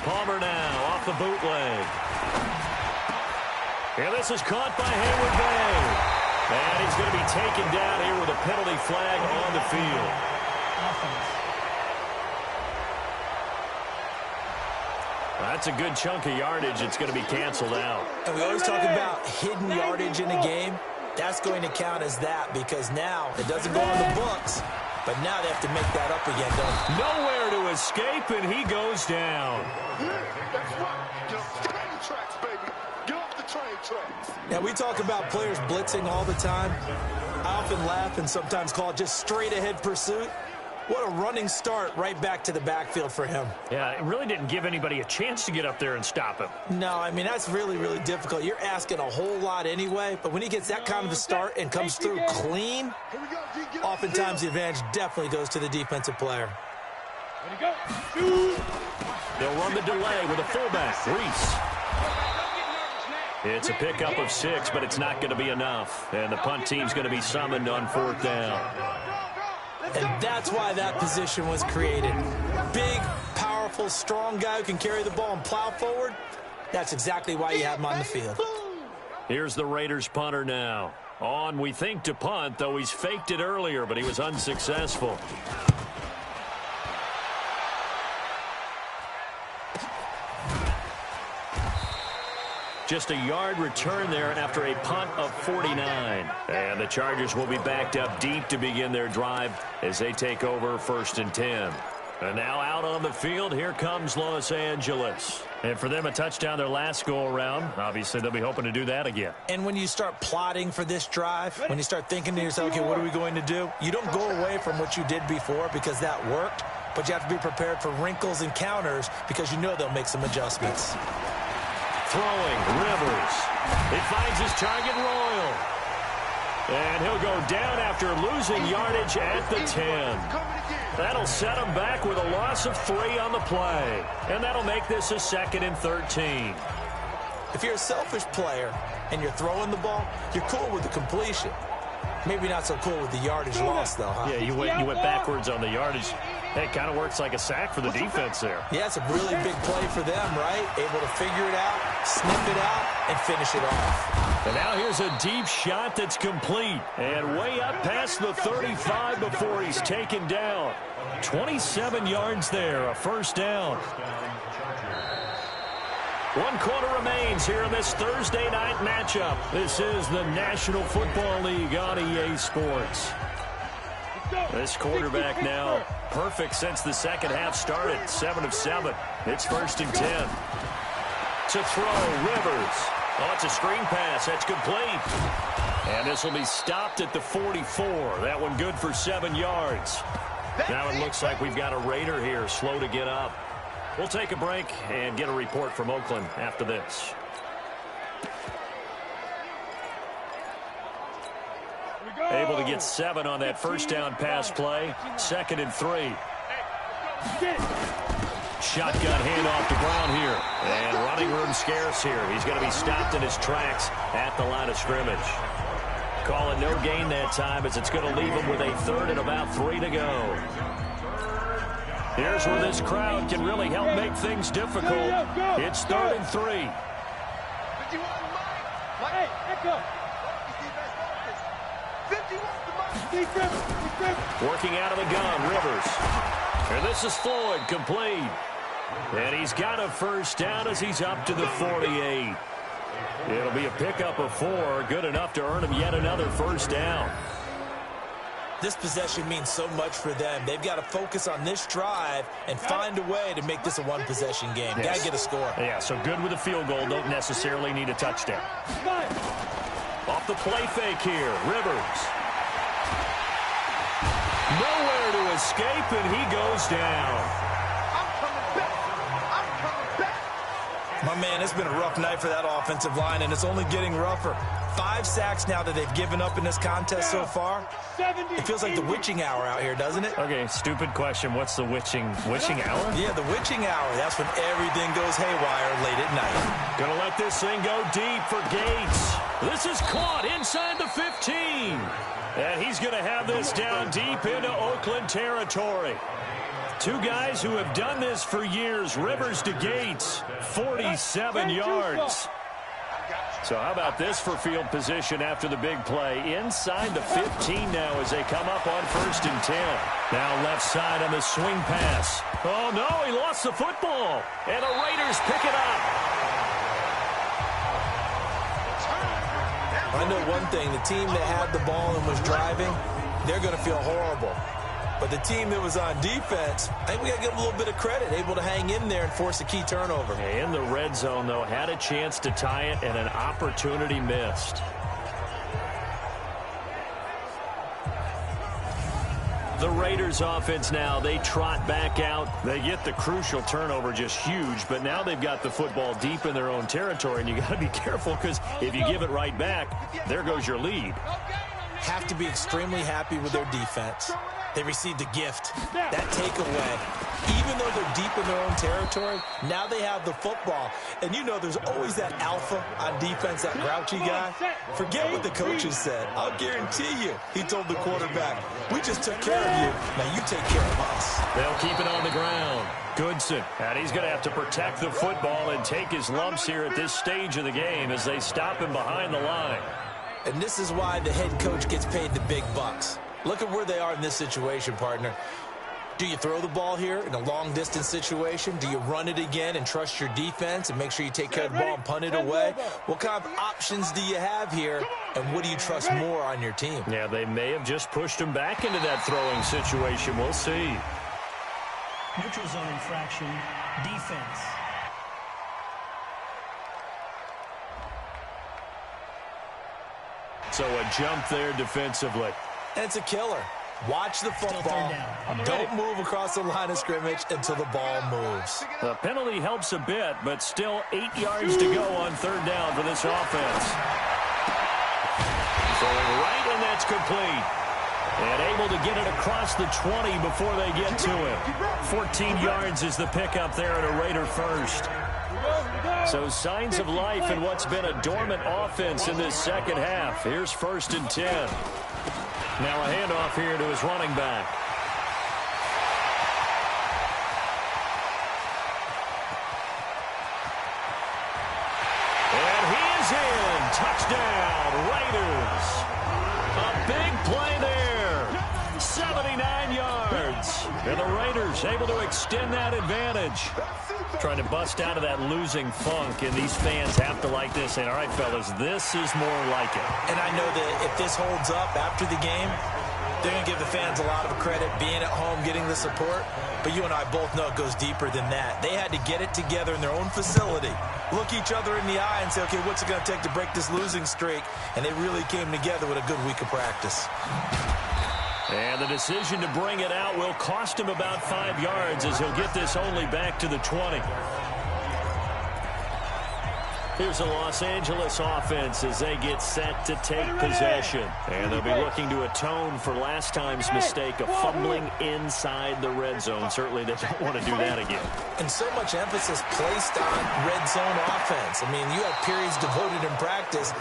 Palmer now off the bootleg. And this is caught by Hayward Bay. And he's going to be taken down here with a penalty flag on the field. That's a good chunk of yardage. It's going to be canceled out. And we always talk about hidden yardage in a game. That's going to count as that because now it doesn't go on the books. But now they have to make that up again, don't they? Nowhere to escape, and he goes down. That's right. Get off the train tracks, baby. Get off the train tracks. Now, we talk about players blitzing all the time. I often laugh and sometimes call it just straight-ahead pursuit. What a running start right back to the backfield for him. Yeah, it really didn't give anybody a chance to get up there and stop him. No, I mean, that's really, really difficult. You're asking a whole lot anyway, but when he gets that kind of a start and comes through clean, oftentimes the advantage definitely goes to the defensive player. They'll run the delay with a fullback, Reese. It's a pickup of 6, but it's not going to be enough. And the punt team's going to be summoned on 4th down. And that's why that position was created. Big, powerful, strong guy who can carry the ball and plow forward. That's exactly why you have him on the field. Here's the Raiders punter now. On, we think, to punt, though he's faked it earlier, but he was unsuccessful. Just a yard return there after a punt of 49. And the Chargers will be backed up deep to begin their drive as they take over 1st and 10. And now out on the field, here comes Los Angeles. And for them, a touchdown their last go-around. Obviously, they'll be hoping to do that again. And when you start plotting for this drive, when you start thinking to yourself, okay, what are we going to do? You don't go away from what you did before because that worked, but you have to be prepared for wrinkles and counters because you know they'll make some adjustments. Throwing, Rivers. It finds his target, Royal. And he'll go down after losing yardage at the 10. That'll set him back with a loss of 3 on the play. And that'll make this a 2nd and 13. If you're a selfish player and you're throwing the ball, you're cool with the completion. Maybe not so cool with the yardage loss, though, huh? Yeah, you went backwards on the yardage. Hey, it kind of works like a sack for the defense there. Yeah, it's a really big play for them, right? Able to figure it out, snip it out, and finish it off. And now here's a deep shot that's complete. And way up past the 35 before he's taken down. 27 yards there, a 1st down. 1 quarter remains here in this Thursday night matchup. This is the National Football League on EA Sports. This quarterback now perfect since the second half started. 7 of 7. It's 1st and 10. To throw, Rivers. Oh, it's a screen pass. That's complete. And this will be stopped at the 44. That one good for 7 yards. Now it looks like we've got a Raider here slow to get up. We'll take a break and get a report from Oakland after this. Able to get 7 on that 1st down pass play. 2nd and 3. Shotgun handoff to Brown here. And running room scarce here. He's going to be stopped in his tracks at the line of scrimmage. Call it no gain that time as it's going to leave him with a 3rd and about 3 to go. Here's where this crowd can really help make things difficult. It's 3rd and 3. Working out of the gun, Rivers. And this is Floyd, complete. And he's got a first down as he's up to the 48. It'll be a pickup of 4, good enough to earn him yet another first down. This possession means so much for them. They've got to focus on this drive and find a way to make this a one-possession game. Yes. Got to get a score. Yeah, so good with a field goal. Don't necessarily need a touchdown. Off the play fake here, Rivers. Nowhere to escape, and he goes down. My man, it's been a rough night for that offensive line, and it's only getting rougher. 5 sacks now that they've given up in this contest so far. It feels like the witching hour out here, doesn't it? Okay, stupid question. What's the witching hour? Yeah, the witching hour. That's when everything goes haywire late at night. Gonna let this thing go deep for Gates. This is caught inside the 15. And he's gonna have this down deep into Oakland territory. 2 guys who have done this for years. Rivers to Gates, 47 yards. So how about this for field position after the big play? Inside the 15 now as they come up on 1st and 10. Now left side on the swing pass. Oh, no, he lost the football. And the Raiders pick it up. I know one thing. The team that had the ball and was driving, they're going to feel horrible. But the team that was on defense, I think we got to give them a little bit of credit, able to hang in there and force a key turnover. In the red zone, though, had a chance to tie it and an opportunity missed. The Raiders offense now, they trot back out. They get the crucial turnover, just huge, but now they've got the football deep in their own territory, and you got to be careful because if you give it right back, there goes your lead. Have to be extremely happy with their defense. They received a gift, that takeaway. Even though they're deep in their own territory, now they have the football. And you know there's always that alpha on defense, that grouchy guy. Forget what the coaches said. I'll guarantee you, he told the quarterback, we just took care of you. Now you take care of us. They'll keep it on the ground. Goodson, and he's going to have to protect the football and take his lumps here at this stage of the game as they stop him behind the line. And this is why the head coach gets paid the big bucks. Look at where they are in this situation, partner. Do you throw the ball here in a long-distance situation? Do you run it again and trust your defense and make sure you take care of the ball and punt it away? What kind of options do you have here, and what do you trust more on your team? Yeah, they may have just pushed him back into that throwing situation. We'll see. Neutral zone infraction, defense. So a jump there defensively. And it's a killer. Watch the football. Don't move across the line of scrimmage until the ball moves. The penalty helps a bit, but still 8 yards to go on 3rd down for this offense. Throwing right, and that's complete. And able to get it across the 20 before they get to him. 14 yards is the pickup there at a Raider first. So signs of life in what's been a dormant offense in this second half. Here's 1st and 10. Now a handoff here to his running back. And he is in. Touchdown, Raiders. A big play there. 79 yards. And the Raiders able to extend that advantage. Trying to bust out of that losing funk, and these fans have to like this. And all right, fellas, this is more like it. And I know that if this holds up after the game, they're going to give the fans a lot of credit, being at home, getting the support. But you and I both know it goes deeper than that. They had to get it together in their own facility, look each other in the eye and say, okay, what's it going to take to break this losing streak? And they really came together with a good week of practice. And the decision to bring it out will cost him about 5 yards as he'll get this only back to the 20. Here's a Los Angeles offense as they get set to take possession. And they'll be looking to atone for last time's mistake of fumbling inside the red zone. Certainly they don't want to do that again. And so much emphasis placed on red zone offense. I mean, you have periods devoted in practice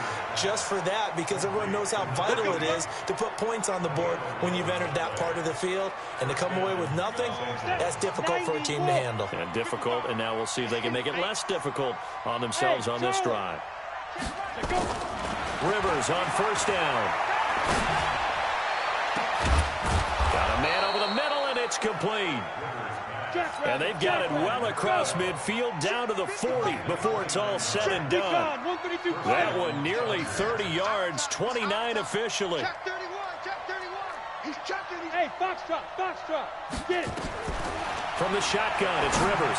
just for that because everyone knows how vital it is to put points on the board when you've entered that part of the field. And to come away with nothing, that's difficult for a team to handle. And difficult, and now we'll see if they can make it less difficult on themselves on this drive. Rivers on first down. Got a man over the middle, and it's complete. And they've got it well across midfield down to the 40 before it's all said and done. That one nearly 30 yards, 29 officially. Check 31, check 31. He's checking. Hey, foxtrot. Get it. From the shotgun, it's Rivers.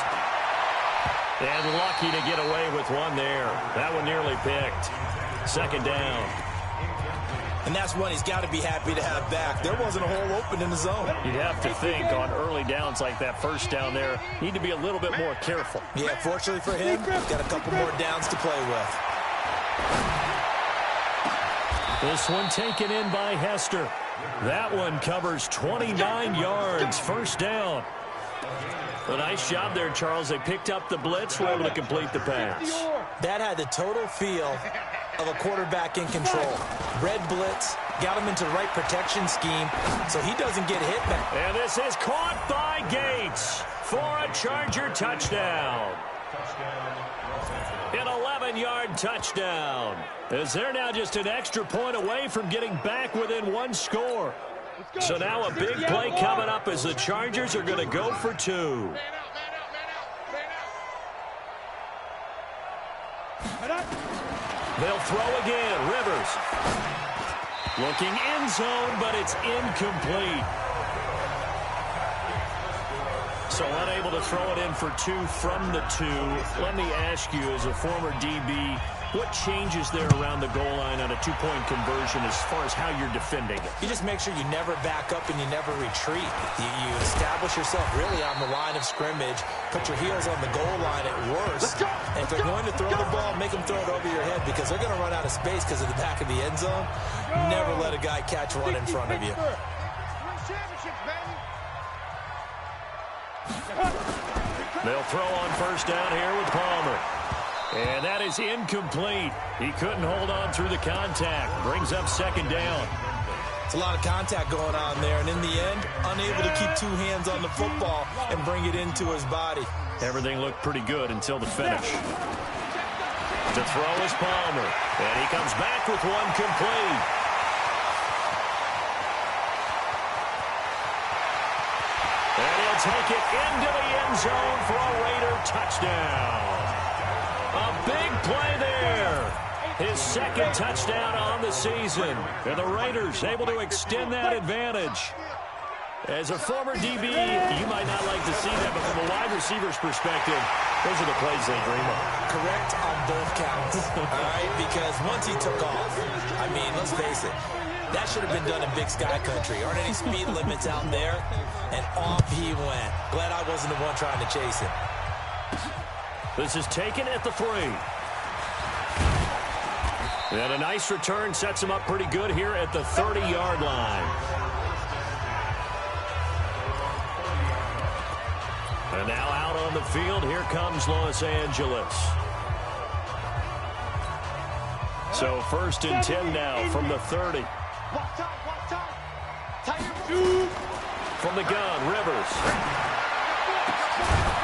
And lucky to get away with one there. That one nearly picked. Second down. And that's one he's got to be happy to have back. There wasn't a hole open in the zone. You'd have to think on early downs like that first down there, need to be a little bit more careful. Yeah, fortunately for him, got a couple more downs to play with. This one taken in by Hester. That one covers 29 yards, first down. A nice job there, Charles. They picked up the blitz, were able to complete the pass. That had the total feel of a quarterback in control. Red blitz, got him into the right protection scheme so he doesn't get hit back. And this is caught by Gates for a Charger touchdown. An 11-yard touchdown. As they're now just an extra point away from getting back within one score. So now a big play coming up as the Chargers are going to go for two. They'll throw again. Rivers. Looking end zone, but it's incomplete. So unable to throw it in for two from the two. Let me ask you, as a former DB, what changes there around the goal line on a two-point conversion as far as how you're defending it? You just make sure you never back up and you never retreat. You establish yourself really on the line of scrimmage, put your heels on the goal line at worst. And if they're going to throw the ball, make them throw it over your head because they're going to run out of space because of the back of the end zone. Never let a guy catch one in front of you. They'll throw on first down here with Palmer. And that is incomplete. He couldn't hold on through the contact. Brings up second down. It's a lot of contact going on there, and in the end, unable to keep two hands on the football and bring it into his body. Everything looked pretty good until the finish. To throw is Palmer. And he comes back with one complete. And he'll take it into the end zone for a Raider touchdown. A big play there. His second touchdown on the season. And the Raiders able to extend that advantage. As a former DB, you might not like to see that, but from a wide receiver's perspective, those are the plays they dream of. Correct on both counts, all right? Because once he took off, I mean, let's face it, that should have been done in Big Sky Country. Aren't any speed limits out there? And off he went. Glad I wasn't the one trying to chase him. This is taken at the 3. And a nice return sets him up pretty good here at the 30-yard line. And now out on the field, here comes Los Angeles. So first and 10 now from the 30. From the gun, Rivers.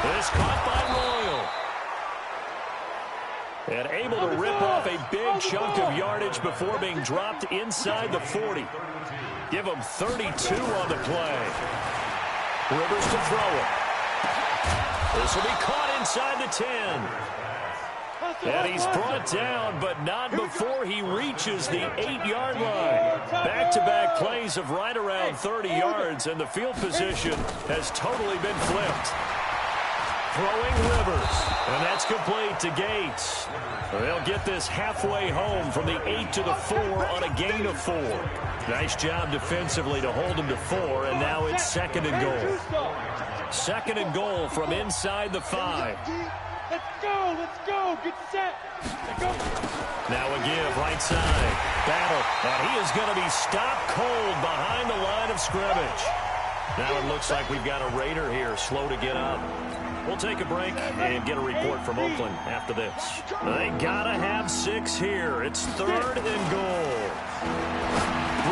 This caught by Royal. And able to rip off a big chunk of yardage before being dropped inside the 40. Give him 32 on the play. Rivers to throw it. This will be caught inside the 10. And he's brought down, but not before he reaches the 8-yard line. Back-to-back plays of right around 30 yards, and the field position has totally been flipped. Throwing Rivers, and that's complete to Gates. They'll get this halfway home from the 8 to the 4 on a gain of 4. Nice job defensively to hold him to 4, and now it's second and goal. Second and goal from inside the 5. Let's go, get set. Let's go. Now a give, right side. Battle, and he is going to be stopped cold behind the line of scrimmage. Now it looks like we've got a Raider here, slow to get up. We'll take a break and get a report from Oakland after this. They gotta have 6 here. It's third and goal.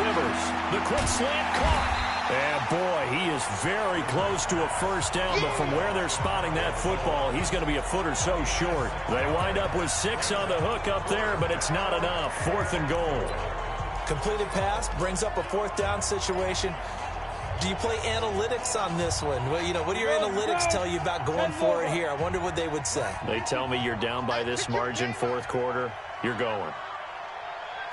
Rivers, the quick slant caught. And boy, he is very close to a first down, but from where they're spotting that football, he's going to be a foot or so short. They wind up with 6 on the hook up there, but it's not enough. 4th and goal. Completed pass brings up a 4th down situation. Do you play analytics on this one? Well, what do your analytics tell you about going for it here? I wonder what they would say. They tell me you're down by this margin, 4th quarter. You're going.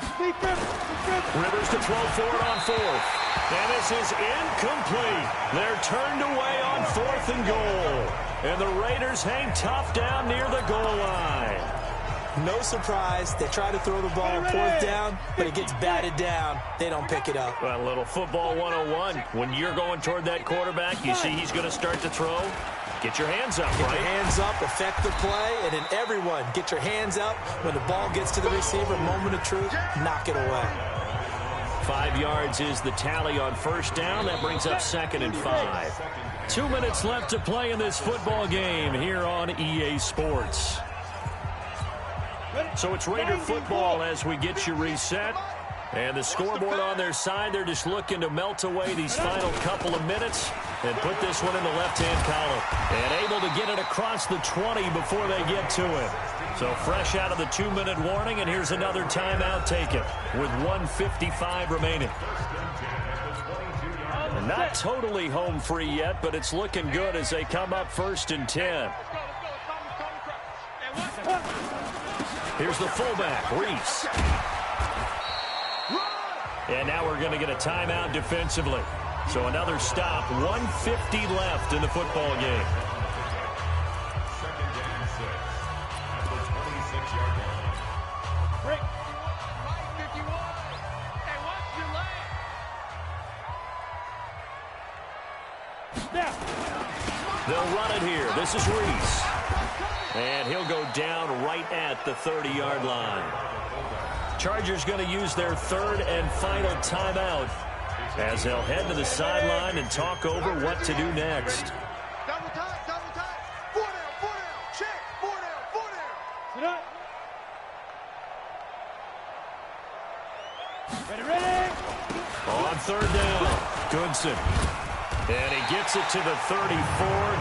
Rivers to throw for it on 4th. And this is incomplete. They're turned away on 4th and goal. And the Raiders hang tough down near the goal line. No surprise. They try to throw the ball on 4th down, but it gets batted down. They don't pick it up. Well, a little football 101. When you're going toward that quarterback, you see he's going to start to throw. Get your hands up, right? Get your hands up, effect the play, and then everyone get your hands up. When the ball gets to the receiver, moment of truth, knock it away. 5 yards is the tally on first down. That brings up 2nd and 5. 2 minutes left to play in this football game here on EA Sports. So it's Raider football as we get you reset. And the scoreboard on their side, they're just looking to melt away these final couple of minutes and put this one in the left-hand column. And able to get it across the 20 before they get to it. So fresh out of the 2-minute warning, and here's another timeout taken with 1:55 remaining. And not totally home free yet, but it's looking good as they come up 1st and 10. Here's the fullback, Reese. And now we're going to get a timeout defensively. So another stop, 1:50 left in the football game. They'll run it here. This is Reese. And he'll go down right at the 30-yard line. Chargers going to use their 3rd and final timeout as they'll head to the sideline and talk over what to do next. Double time, double time. 4 down, check. 4 down. Sit up. Ready. On 3rd down, Goodson. And he gets it to the 34,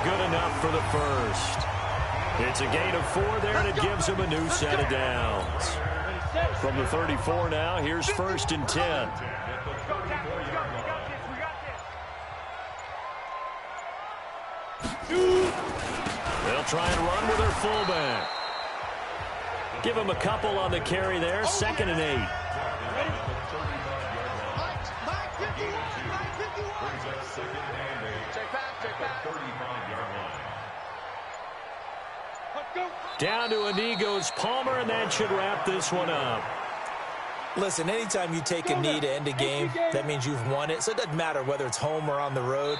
good enough for the first. It's a gain of 4 there, and it gives him a new set of downs. From the 34 now, here's 1st and 10. They'll try and run with their fullback. Give him a couple on the carry there, 2nd and 8. Down to Inigo's Palmer, and that should wrap this one up. Listen, anytime you take a knee to end a game, that means you've won it. So it doesn't matter whether it's home or on the road.